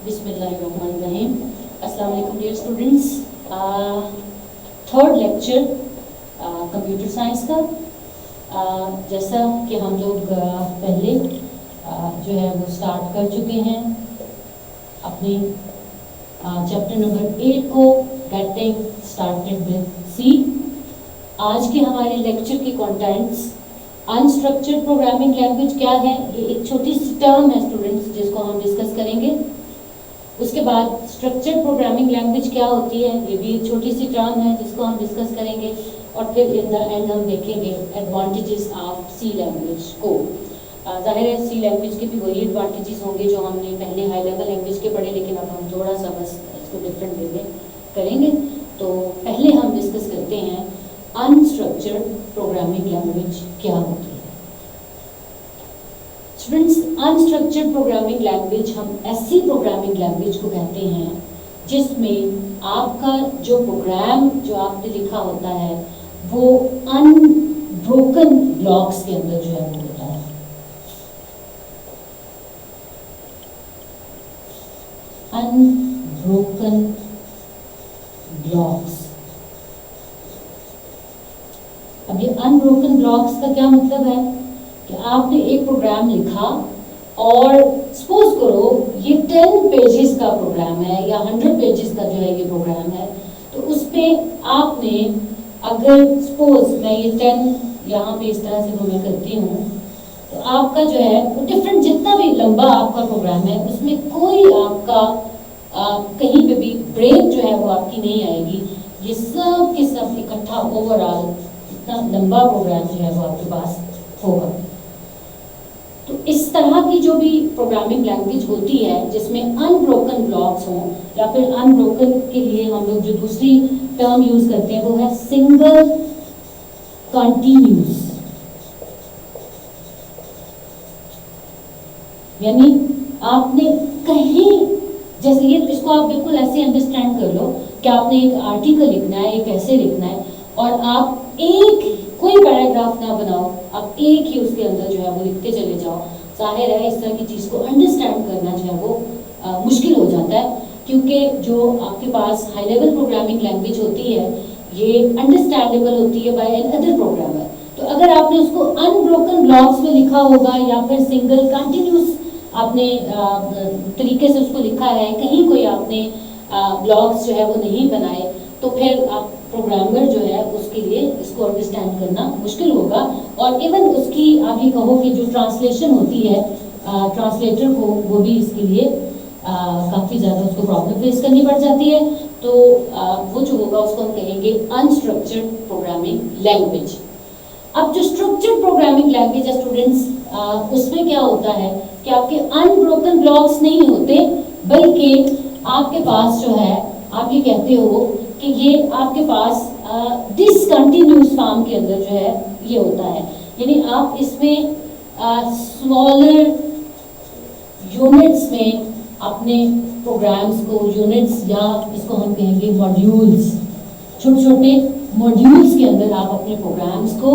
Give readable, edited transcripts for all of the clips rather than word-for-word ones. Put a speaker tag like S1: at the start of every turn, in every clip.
S1: बिस्मिल्लाहिर्रहमानिर्रहीम। अस्सलाम वालेकुम dear students. Third lecture computer science का। जैसा कि हम लोग पहले जो है वो स्टार्ट कर चुके हैं अपने चैप्टर नंबर 8 को, गेटिंग स्टार्टेड विद सी। आज के हमारे लेक्चर के कंटेंट्स, अनस्ट्रक्चर्ड प्रोग्रामिंग लैंग्वेज क्या है, ये एक छोटी सी टर्म है स्टूडेंट्स जिसको हम डिस्कस करेंगे। उसके बाद स्ट्रक्चर्ड प्रोग्रामिंग लैंग्वेज क्या होती है, ये भी एक छोटी सी टर्म है जिसको हम डिस्कस करेंगे। और फिर इन द एंड हम देखेंगे एडवांटेजेस ऑफ सी लैंग्वेज को। जाहिर है सी लैंग्वेज के भी वही एडवांटेजेस होंगे जो हमने पहले हाई लेवल लैंग्वेज के पढ़े, लेकिन अब हम थोड़ा सा बस इसको डिफरेंट वे में करेंगे। तो पहले हम डिस्कस करते हैं अनस्ट्रक्चर्ड प्रोग्रामिंग लैंग्वेज क्या होती है। स्टूडेंट्स, अनस्ट्रक्चर्ड प्रोग्रामिंग लैंग्वेज हम ऐसी प्रोग्रामिंग लैंग्वेज को कहते हैं जिसमें आपका जो प्रोग्राम जो आपने लिखा होता है वो अनब्रोकन ब्लॉक्स के अंदर जो है वो होता है। Unbroken blocks. अब ये अनब्रोकन ब्लॉक्स का क्या मतलब है कि आपने एक प्रोग्राम लिखा और सपोज करो ये 10 पेजेस का प्रोग्राम है या 100 पेजेस का जो है ये प्रोग्राम है, तो उस पर आपने अगर सपोज मैं ये 10 यहाँ पे इस तरह से मैं करती हूँ, तो आपका जो है वो डिफरेंट जितना भी लंबा आपका प्रोग्राम है उसमें कोई आपका कहीं पे भी ब्रेक जो है वो आपकी नहीं आएगी। ये सब के सब इकट्ठा ओवरऑल इतना लंबा प्रोग्राम जो है वो आपके पास होगा। तो इस तरह की जो भी प्रोग्रामिंग लैंग्वेज होती है जिसमें अनब्रोकन ब्लॉक्स हों, या फिर अनब्रोकन के लिए हम लोग जो दूसरी टर्म यूज करते हैं वो है सिंगल कंटिन्यूस। यानी आपने कहीं, जैसे ये इसको आप बिल्कुल ऐसे अंडरस्टैंड कर लो कि आपने एक आर्टिकल लिखना है, एक ऐसे लिखना है, और आप एक कोई पैराग्राफ ना बनाओ, आप एक ही उसके अंदर जो है वो लिखते चले जाओ। जाहिर है इस तरह की चीज़ को अंडरस्टैंड करना जो है वो मुश्किल हो जाता है, क्योंकि जो आपके पास हाई लेवल प्रोग्रामिंग लैंग्वेज होती है ये अंडरस्टैंडेबल होती है बाय एन अदर प्रोग्रामर। तो अगर आपने उसको अनब्रोकन ब्लॉक्स में लिखा होगा या फिर सिंगल कंटिन्यूस आपने तरीके से उसको लिखा है, कहीं कोई आपने ब्लॉक्स जो है वो नहीं बनाए, तो फिर आप प्रोग्रामर जो है उसके लिए इसको अंडरस्टैंड करना मुश्किल होगा। और इवन उसकी आप ये कहो कि जो ट्रांसलेशन होती है ट्रांसलेटर को, वो भी इसके लिए काफ़ी ज़्यादा उसको प्रॉब्लम फेस करनी पड़ जाती है। तो वो जो होगा उसको हम कहेंगे अनस्ट्रक्चर्ड प्रोग्रामिंग लैंग्वेज। अब जो स्ट्रक्चर्ड प्रोग्रामिंग लैंग्वेज है स्टूडेंट्स, उसमें क्या होता है कि आपके अनब्रोकन ब्लॉक्स नहीं होते, बल्कि आपके पास जो है आप ये कहते हो कि ये आपके पास डिसकंटिन्यूस फॉर्म के अंदर जो है ये होता है। यानी आप इसमें स्मॉलर यूनिट्स में अपने प्रोग्राम्स को, यूनिट्स या इसको हम कहेंगे मॉड्यूल्स, छोटे छोटे मॉड्यूल्स के अंदर आप अपने प्रोग्राम्स को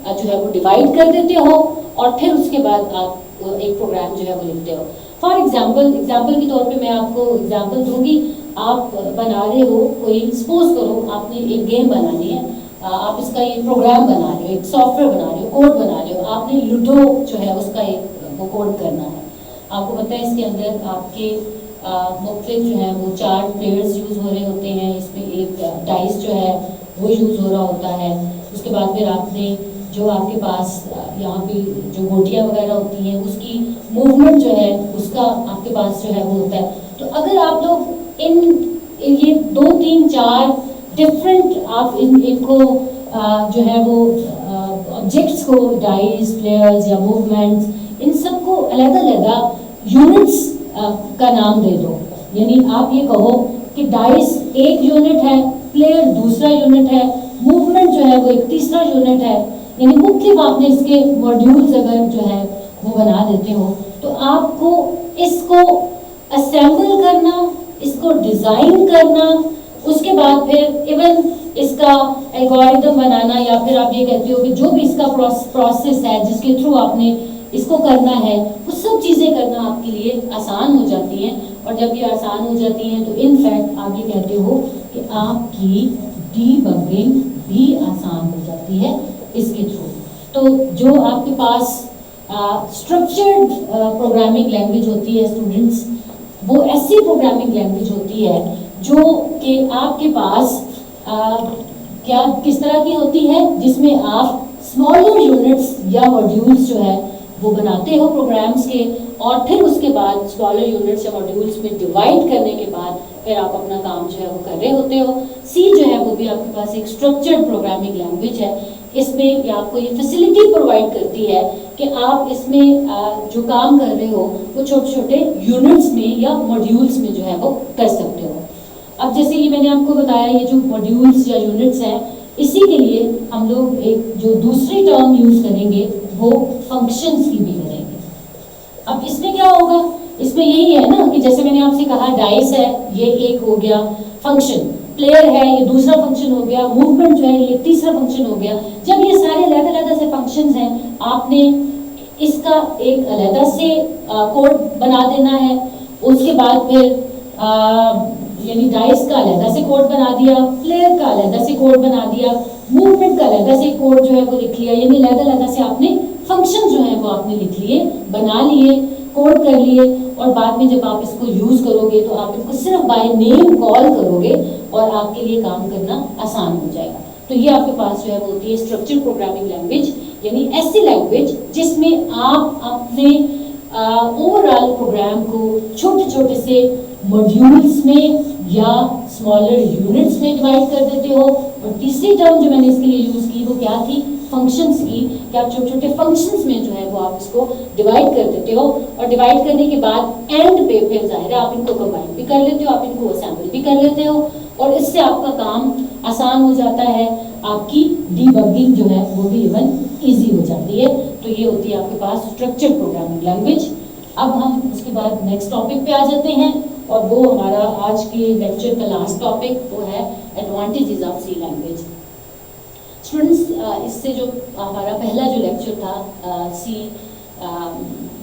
S1: जो है वो डिवाइड कर देते हो, और फिर उसके बाद आप एक प्रोग्राम जो है वो लिखते हो। फॉर एग्जाम्पल के तौर पे मैं आपको एग्जाम्पल दूंगी। आप बना रहे हो कोई, सपोज करो आपने एक गेम बनानी है, आप इसका एक प्रोग्राम बना रहे हो, एक सॉफ्टवेयर बना रहे हो, कोड बना रहे हो, आपने लूडो जो है उसका एक वो कोड करना है। आपको पता है इसके अंदर आपके मुख्तलिफ जो है वो 4 प्लेयर्स यूज़ हो रहे होते हैं, इसमें एक डाइस जो है वो यूज़ हो रहा होता है। उसके बाद फिर आपने जो आपके पास यहाँ पे जो गोटियाँ वगैरह होती हैं उसकी मूवमेंट जो है उसका आपके पास जो है वो होता है। तो अगर आप लोग इन ये 2, 3, 4 डिफरेंट आप इनको जो है वो ऑब्जेक्ट्स को, डाइस, प्लेयर्स या मूवमेंट्स, इन सबको अलग-अलग यूनिट्स का नाम दे दो। यानी आप ये कहो कि डाइस एक यूनिट है, प्लेयर दूसरा यूनिट है, मूवमेंट जो है वो एक तीसरा यूनिट है। यानी मुख्तलिफ आपने इसके मॉड्यूल्स अगर जो है वो बना देते हो, तो आपको इसको असेंबल करना, इसको डिज़ाइन करना, उसके बाद फिर इवन इसका एल्गोरिथम बनाना, या फिर आप ये कहते हो कि जो भी इसका प्रोसेस है जिसके थ्रू आपने इसको करना है, वो सब चीज़ें करना आपके लिए आसान हो जाती हैं। और जब ये आसान हो जाती हैं तो इनफैक्ट आप ये कहते हो कि आपकी डीबगिंग भी आसान हो जाती है इसके थ्रू। तो जो आपके पास स्ट्रक्चर्ड प्रोग्रामिंग लैंग्वेज होती है स्टूडेंट्स, वो ऐसी प्रोग्रामिंग लैंग्वेज होती है जो कि आपके पास क्या किस तरह की होती है, जिसमें आप स्मॉलर यूनिट्स या मॉड्यूल्स जो है वो बनाते हो प्रोग्राम्स के, और फिर उसके बाद स्मॉलर यूनिट्स या मॉड्यूल्स में डिवाइड करने के बाद फिर आप अपना काम जो है वो कर रहे होते हो। सी जो है वो भी आपके पास एक स्ट्रक्चर्ड प्रोग्रामिंग लैंग्वेज है। इसमें ये आपको ये फैसिलिटी प्रोवाइड करती है कि आप इसमें जो काम कर रहे हो वो छोटे छोटे यूनिट्स में या मॉड्यूल्स में जो है वो कर सकते हो। अब जैसे ये मैंने आपको बताया, ये जो मॉड्यूल्स या यूनिट्स हैं, इसी के लिए हम लोग एक जो दूसरी टर्म यूज करेंगे वो फंक्शंस की भी करेंगे। अब इसमें क्या होगा, इसमें यही है ना कि जैसे मैंने आपसे कहा डाइस है, ये एक हो गया फंक्शन, प्लेयर है ये दूसरा फंक्शन हो गया, मूवमेंट जो है ये तीसरा फंक्शन हो गया। जब ये सारे अलग-अलग से फंक्शंस हैं, आपने इसका एक अलग से कोड बना देना है। उसके बाद फिर यानी डाइस का अलग से कोड बना दिया, प्लेयर का अलग से कोड बना दिया, मूवमेंट का अलग से कोड जो है वो लिख लिया, यानी अलग से आपने फंक्शन जो है वो आपने लिख लिए, बना लिए, कोड कर लिए, और बाद में जब आप इसको यूज करोगे तो आप इसको सिर्फ बाय नेम कॉल करोगे और आपके लिए काम करना आसान हो जाएगा। तो ये आपके पास जो है वो होती है स्ट्रक्चर्ड प्रोग्रामिंग लैंग्वेज, यानी ऐसी लैंग्वेज जिसमें आप अपने ओवरऑल प्रोग्राम को छोटे छोटे से मॉड्यूल्स में या स्मॉलर यूनिट्स में डिवाइड कर देते हो। और तीसरी टर्म जो मैंने इसके लिए यूज की वो क्या थी, फंक्शंस की, कि आप छोटे छोटे फंक्शंस में जो है वो आप इसको डिवाइड कर देते हो, और डिवाइड करने के बाद एंड पे फिर जाहिर है आप इनको कंबाइन भी कर लेते हो, आप इनको असेंबल भी कर लेते हो, और इससे आपका काम आसान हो जाता है, आपकी डीबगिंग जो है वो भी इवन ईजी हो जाती है। तो ये होती है आपके पास स्ट्रक्चर्ड प्रोग्रामिंग लैंग्वेज। अब हम उसके बाद नेक्स्ट टॉपिक पे आ जाते हैं, और वो हमारा आज के लेक्चर का लास्ट टॉपिक वो है advantages of C language. Students, इससे जो हमारा पहला जो लेक्चर था C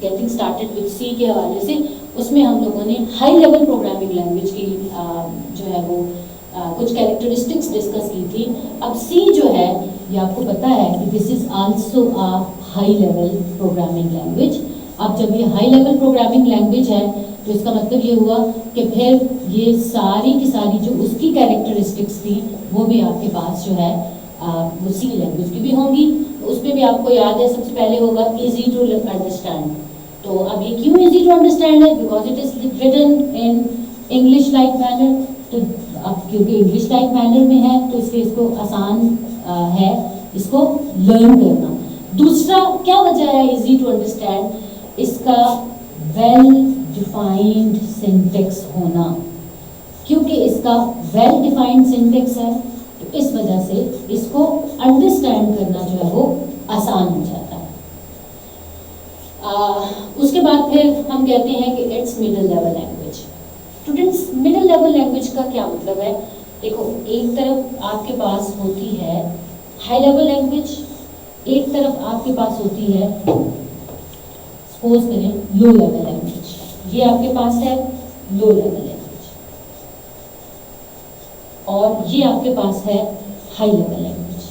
S1: getting started with C के हवाले से, उसमें हम लोगों ने हाई लेवल प्रोग्रामिंग लैंग्वेज की जो है वो कुछ कैरेक्टरिस्टिक्स डिस्कस की थी। अब सी जो है ये आपको पता है कि this is also a high level programming language. अब जब ये हाई लेवल प्रोग्रामिंग लैंग्वेज है तो इसका मतलब ये हुआ कि फिर ये सारी की सारी जो उसकी कैरेक्टरिस्टिक्स थी वो भी आपके पास जो है वो सी लैंग्वेज की भी होंगी। तो उसमें भी आपको याद है सबसे पहले होगा इजी टू अंडरस्टैंड। तो अब ये क्यों इजी टू अंडरस्टैंड है, because it is written in English like manner. तो अब क्योंकि इंग्लिश लाइक मैनर में है तो इसलिए इसको आसान है इसको लर्न करना। दूसरा क्या वजह है इजी टू अंडरस्टैंड, इसका वेल डिफाइंड सिंटेक्स होना। क्योंकि इसका वेल डिफाइंड सिंटेक्स है तो इस वजह से इसको अंडरस्टैंड करना जो है वो आसान हो जाता है। उसके बाद फिर हम कहते हैं कि it's middle level language. Students, middle level language का क्या मतलब है? देखो, एक तरफ आपके पास होती है हाई लेवल लैंग्वेज, एक तरफ आपके पास होती है सपोज करें लो लेवल लैंग्वेज। ये आपके पास है लो लेवल लैंग्वेज, और ये आपके पास है हाई लेवल लैंग्वेज।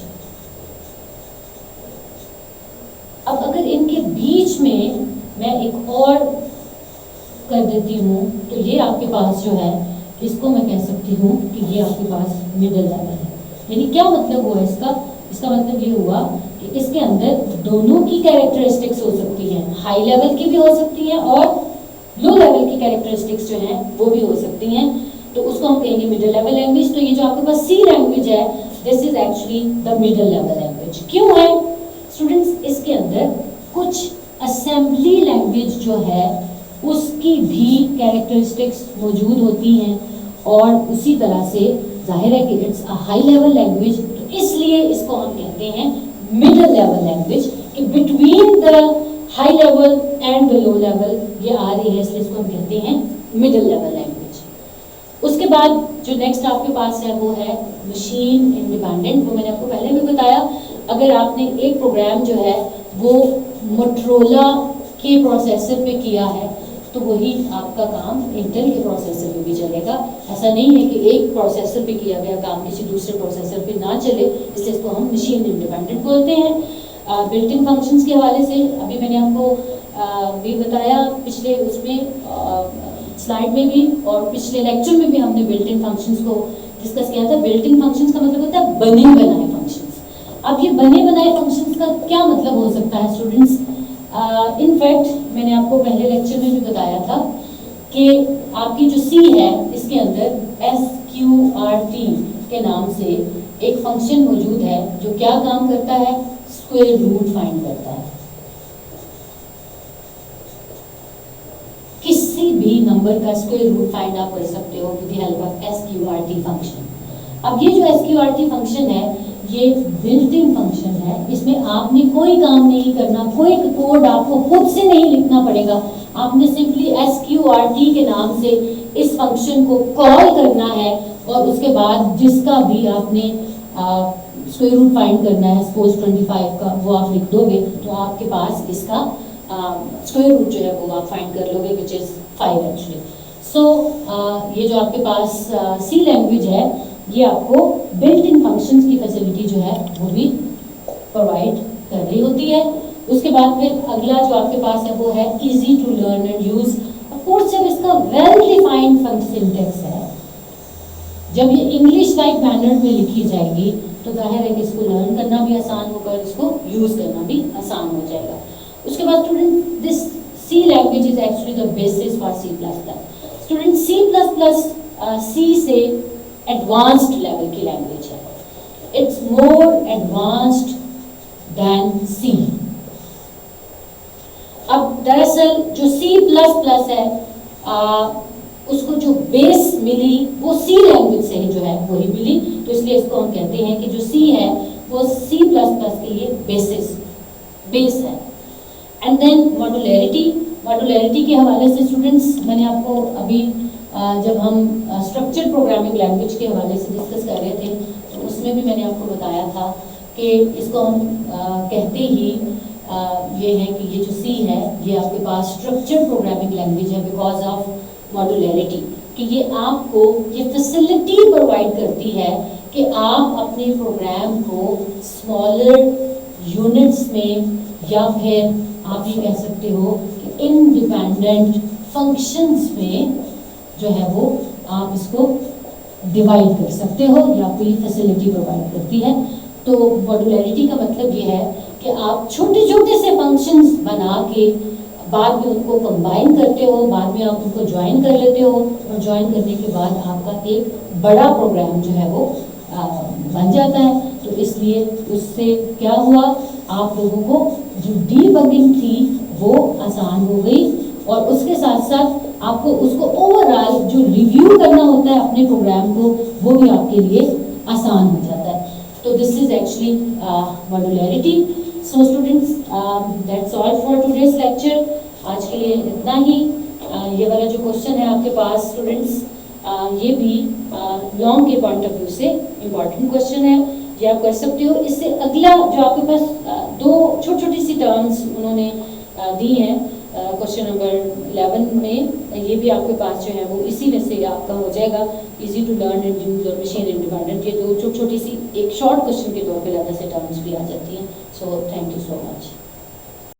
S1: अब अगर इनके बीच में मैं एक और कर देती हूँ तो ये आपके पास जो है इसको मैं कह सकती हूँ कि ये आपके पास मिडिल लेवल है। यानी क्या मतलब हुआ इसका? इसका मतलब ये हुआ कि इसके अंदर दोनों की कैरेक्टरिस्टिक्स हो सकती हैं, हाई लेवल की भी हो सकती हैं और लो लेवल की कैरेक्टरिस्टिक्स जो हैं वो भी हो सकती हैं। तो उसको हम कहेंगे मिडिल लेवल लैंग्वेज। तो ये जो आपके पास सी लैंग्वेज है, this is actually the middle level language. क्यों है स्टूडेंट्स? इसके अंदर कुछ असेंबली लैंग्वेज जो है उसकी भी कैरेक्टरिस्टिक्स मौजूद होती हैं, और उसी तरह से जाहिर है कि it's a high level language, तो इसलिए इसको हम कहते हैं मिडिल लेवल लैंग्वेज। कि between the high level and the low level ये आ रही है, इसलिए इसको हम कहते हैं मिडिल लेवल लैंग्वेज। उसके बाद जो नेक्स्ट आपके पास है वो है मशीन इंडिपेंडेंट। वो मैंने आपको पहले भी बताया, अगर आपने एक प्रोग्राम जो है वो मोटरोला के प्रोसेसर पे किया है तो वही आपका काम इंटेल के प्रोसेसर पे भी चलेगा। ऐसा नहीं है कि एक प्रोसेसर पे किया गया काम किसी दूसरे प्रोसेसर पे ना चले, इसलिए इसको हम मशीन इंडिपेंडेंट बोलते हैं। बिल्ट इन फंक्शंस के हवाले से अभी मैंने आपको भी बताया, पिछले उसमें स्लाइड में भी और पिछले लेक्चर में भी हमने बिल्ट इन फंक्शंस को डिस्कस किया था। बिल्ट इन फंक्शंस का मतलब होता है बने बनाए फंक्शंस। अब ये बने बनाए फंक्शंस का क्या मतलब हो सकता है स्टूडेंट्स? इनफैक्ट मैंने आपको पहले लेक्चर में भी बताया था कि आपकी जो सी है इसके अंदर SQRT के नाम से एक फंक्शन मौजूद है जो क्या काम करता है? स्क्वायर रूट फाइंड करता है किसी भी नंबर का स्क्वायर रूट फाइंड आप कर सकते हो with the help of SQRT function. अब ये जो SQRT फंक्शन है ये बिल्ट इन फंक्शन है, इसमें आपने कोई काम नहीं करना, कोई कोड आपको खुद से नहीं लिखना पड़ेगा। आपने सिंपली SQRT के नाम से इस फंक्शन को कॉल करना है और उसके बाद जिसका भी आपने स्क्वायर रूट फाइंड करना है, सपोज 25 का, वो आप लिख दोगे तो आपके पास इसका स्क्वायर रूट जो है वो आप फाइंड कर लोगे, विच इज 5 एक्चुअली। सो ये जो आपके पास सी लैंग्वेज है ये आपको बिल्ट इन फंक्शंस की फैसिलिटी जो है वो भी प्रोवाइड कर रही होती है। उसके बाद फिर अगला जो आपके पास है वो है easy to learn and use. Of course जब इसका वेल डिफाइंड सिंटैक्स है, जब ये इंग्लिश लाइक मैनर में लिखी जाएगी तो जाहिर है कि इसको लर्न करना भी आसान होगा और इसको यूज करना भी आसान हो जाएगा। उसके बाद student this C language is actually the basis for C++। Student C++ से एडवांस्ड लेवल की लैंग्वेज है। It's more advanced than C। अब दरअसल जो C++ है उसको जो बेस मिली वो C लैंग्वेज से ही जो है वही मिली, तो इसलिए इसको हम कहते हैं कि जो C है वो C++ के लिए बेस है। एंड देन मॉड्यूलैरिटी के हवाले से स्टूडेंट्स मैंने आपको अभी जब हम स्ट्रक्चर्ड प्रोग्रामिंग लैंग्वेज के हवाले से डिस्कस कर रहे थे तो उसमें भी मैंने आपको बताया था कि इसको हम कहते ही ये है कि ये जो C है ये आपके पास स्ट्रक्चर्ड प्रोग्रामिंग लैंग्वेज है बिकॉज ऑफ मॉड्यूलैरिटी, कि ये आपको ये फैसिलिटी प्रोवाइड करती है कि आप अपने प्रोग्राम को स्मॉलर यूनिट्स में या फिर आप ये कह सकते हो कि इंडिपेंडेंट फंक्शंस में जो है वो आप इसको डिवाइड कर सकते हो, या आपको ये फैसिलिटी प्रोवाइड करती है। तो मॉड्यूलैरिटी का मतलब ये है कि आप छोटे छोटे से फंक्शंस बना के बाद में उनको कंबाइन करते हो, बाद में आप उनको ज्वाइन कर लेते हो और ज्वाइन करने के बाद आपका एक बड़ा प्रोग्राम जो है वो बन जाता है। तो इसलिए उससे क्या हुआ, आप लोगों को जो डीबगिंग थी वो आसान हो गई और उसके साथ साथ आपको उसको ओवरऑल जो रिव्यू करना होता है अपने प्रोग्राम को वो भी आपके लिए आसान हो जाता है। तो this is actually modularity. So students that's all for today's lecture. आज के लिए इतना ही। ये वाला जो क्वेश्चन है आपके पास स्टूडेंट्स ये भी लॉन्ग के पॉइंट ऑफ व्यू से इम्पॉर्टेंट क्वेश्चन है, ये आप कर सकते हो। इससे अगला जो आपके पास दो छोटी सी टर्म्स उन्होंने दी हैं क्वेश्चन नंबर 11 में, ये भी आपके पास जो है वो इसी में से आपका हो जाएगा। Easy to learn and use और मशीन इंडिपेंडेंट, ये दो छोटी सी एक शॉर्ट क्वेश्चन के तौर पे ज़्यादा से टर्म्स भी आ जाती हैं। So thank you so much.